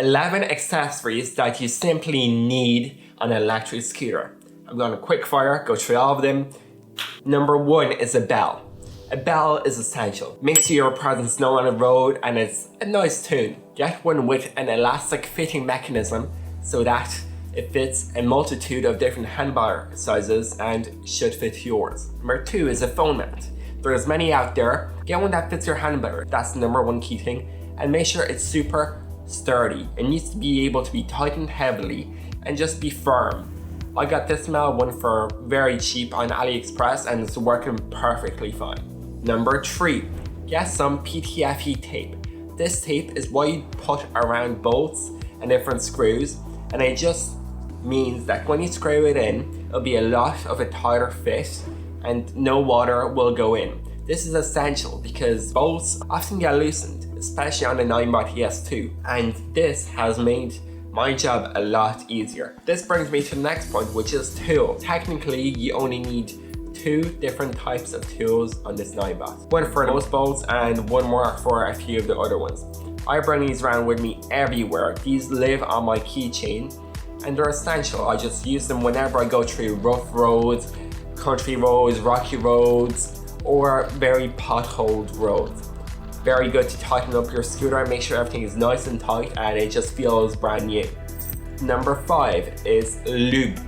11 accessories that you simply need on an electric scooter. I'm going to quick fire, go through all of them. Number 1 is a bell. A bell is essential. Makes your presence known on the road and it's a nice tune. Get one with an elastic fitting mechanism so that it fits a multitude of different handlebar sizes and should fit yours. Number 2 is a phone mount. There's many out there. Get one that fits your handlebar. That's the number 1 key thing. And make sure it's super sturdy. It needs to be able to be tightened heavily and just be firm. I got this one for very cheap on AliExpress and it's working perfectly fine. Number 3, get some PTFE tape. This tape is what you put around bolts and different screws, and it just means that when you screw it in, it'll be a lot of a tighter fit and no water will go in. This is essential because bolts often get loosened, especially on the Ninebot ES2, and this has made my job a lot easier. This brings me to the next point, which is tools. Technically, you only need 2 different types of tools on this Ninebot. One for most bolts and one more for a few of the other ones. I bring these around with me everywhere. These live on my keychain and they're essential. I just use them whenever I go through rough roads, country roads, rocky roads, or very potholed roads. Very good to tighten up your scooter and make sure everything is nice and tight and it just feels brand new. Number 5 is lube.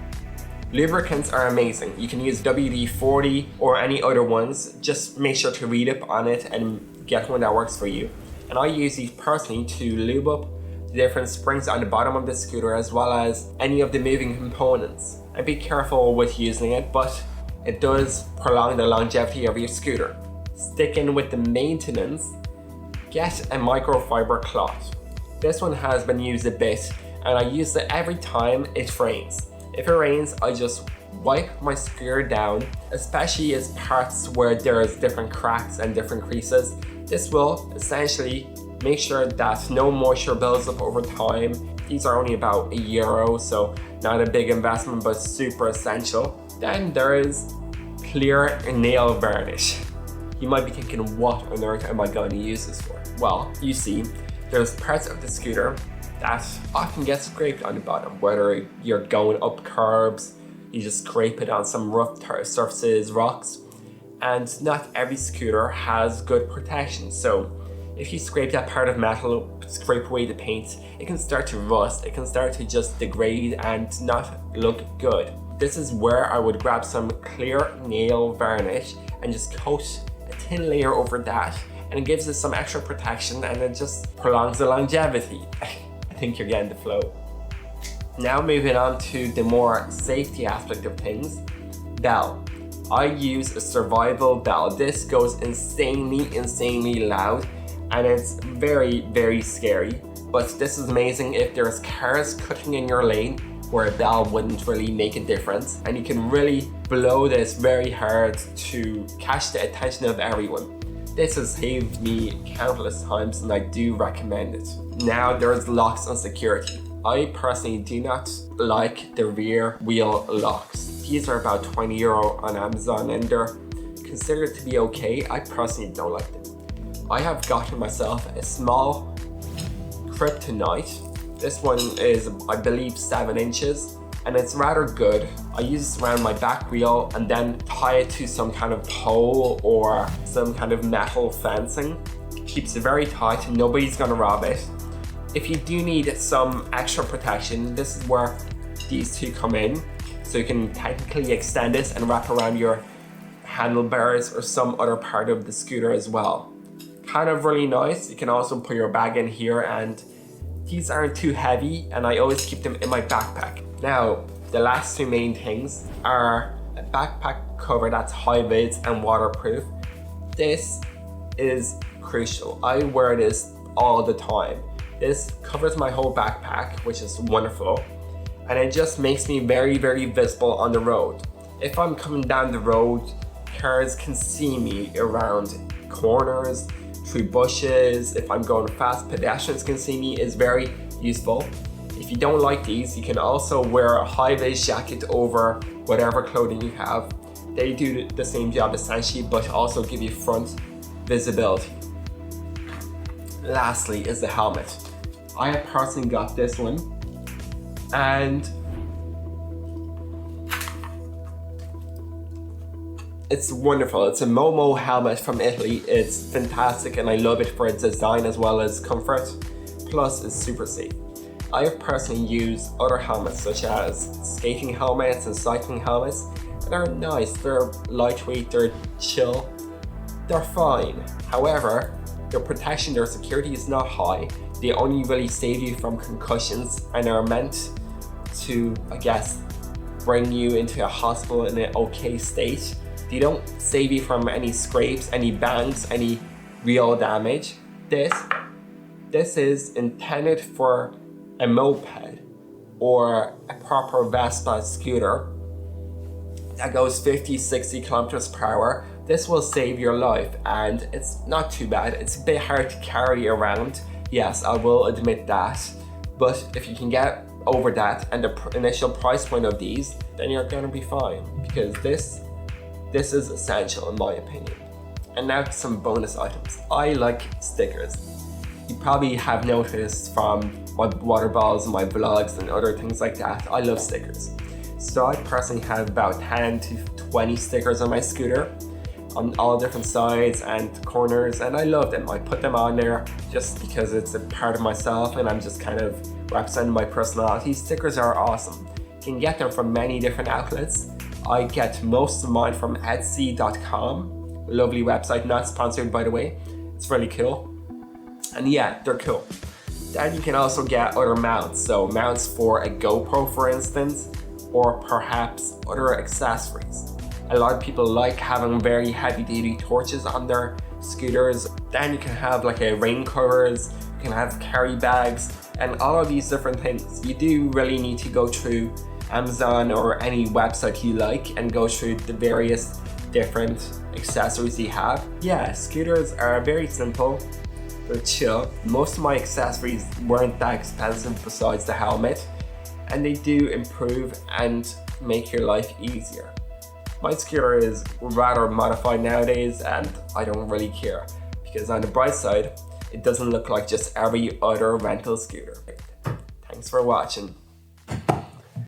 Lubricants are amazing. You can use WD-40 or any other ones. Just make sure to read up on it and get one that works for you. And I use these personally to lube up the different springs on the bottom of the scooter as well as any of the moving components. And be careful with using it, but it does prolong the longevity of your scooter. Sticking with the maintenance, get a microfiber cloth. This one has been used a bit and I use it every time it rains. If it rains, I just wipe my scooter down, especially as parts where there's different cracks and different creases. This will essentially make sure that no moisture builds up over time. These are only about €1, so not a big investment, but super essential. Then there is clear nail varnish. You might be thinking, what on earth am I going to use this for? Well, you see, there's parts of the scooter that often get scraped on the bottom, whether you're going up curbs, you just scrape it on some rough surfaces, rocks, and not every scooter has good protection. So if you scrape that part of metal, scrape away the paint, it can start to rust, it can start to just degrade and not look good. This is where I would grab some clear nail varnish and just coat a thin layer over that, and it gives it some extra protection and it just prolongs the longevity. I think you're getting the flow. Now moving on to the more safety aspect of things, bell. I use a survival bell. This goes insanely loud and it's very scary, but this is amazing if there's cars cutting in your lane where a bell wouldn't really make a difference, and you can really blow this very hard to catch the attention of everyone. This has saved me countless times and I do recommend it. Now there's locks and security. I personally do not like the rear wheel locks. These are about €20 on Amazon and they're considered to be okay. I personally don't like them. I have gotten myself a small kryptonite. This one is, I believe, 7 inches and it's rather good. I use this around my back wheel and then tie it to some kind of pole or some kind of metal fencing. Keeps it very tight and nobody's gonna rob it. If you do need some extra protection, this is where these two come in. So you can technically extend this and wrap around your handlebars or some other part of the scooter as well. Kind of really nice. You can also put your bag in here and these aren't too heavy and I always keep them in my backpack. Now, the last 2 main things are a backpack cover that's high-vis and waterproof. This is crucial. I wear this all the time. This covers my whole backpack, which is wonderful. And it just makes me very visible on the road. If I'm coming down the road, cars can see me around corners, through bushes. If I'm going fast, pedestrians can see me. It's very useful. If you don't like these, you can also wear a high-vis jacket over whatever clothing you have. They do the same job essentially, but also give you front visibility. Lastly is the helmet. I have personally got this one, and it's wonderful. It's a Momo helmet from Italy. It's fantastic and I love it for its design as well as comfort. Plus, it's super safe. I have personally used other helmets such as skating helmets and cycling helmets. They're nice, they're lightweight, they're chill, they're fine. However, their protection, their security is not high. They only really save you from concussions and are meant to, I guess, bring you into a hospital in an okay state. They don't save you from any scrapes, any bangs, any real damage. This is intended for a moped or a proper Vespa scooter that goes 50-60 kilometers per hour. This will save your life and it's not too bad. It's a bit hard to carry around, yes, I will admit that, but if you can get over that and the initial price point of these, then you're gonna be fine, because this is essential in my opinion. And now some bonus items. I like stickers. You probably have noticed from my water bottles and my vlogs and other things like that, I love stickers. So I personally have about 10 to 20 stickers on my scooter on all different sides and corners, and I love them. I put them on there just because it's a part of myself and I'm just kind of representing my personality. Stickers are awesome. You can get them from many different outlets. I get most of mine from Etsy.com, lovely website, not sponsored by the way. It's really cool. And yeah, they're cool. Then you can also get other mounts. So mounts for a GoPro for instance, or perhaps other accessories. A lot of people like having very heavy duty torches on their scooters. Then you can have like a rain covers, you can have carry bags, and all of these different things. You do really need to go through Amazon or any website you like and go through the various different accessories you have. Yeah, scooters are very simple, they're chill. Most of my accessories weren't that expensive besides the helmet, and they do improve and make your life easier. My scooter is rather modified nowadays and I don't really care, because on the bright side, it doesn't look like just every other rental scooter. Thanks for watching.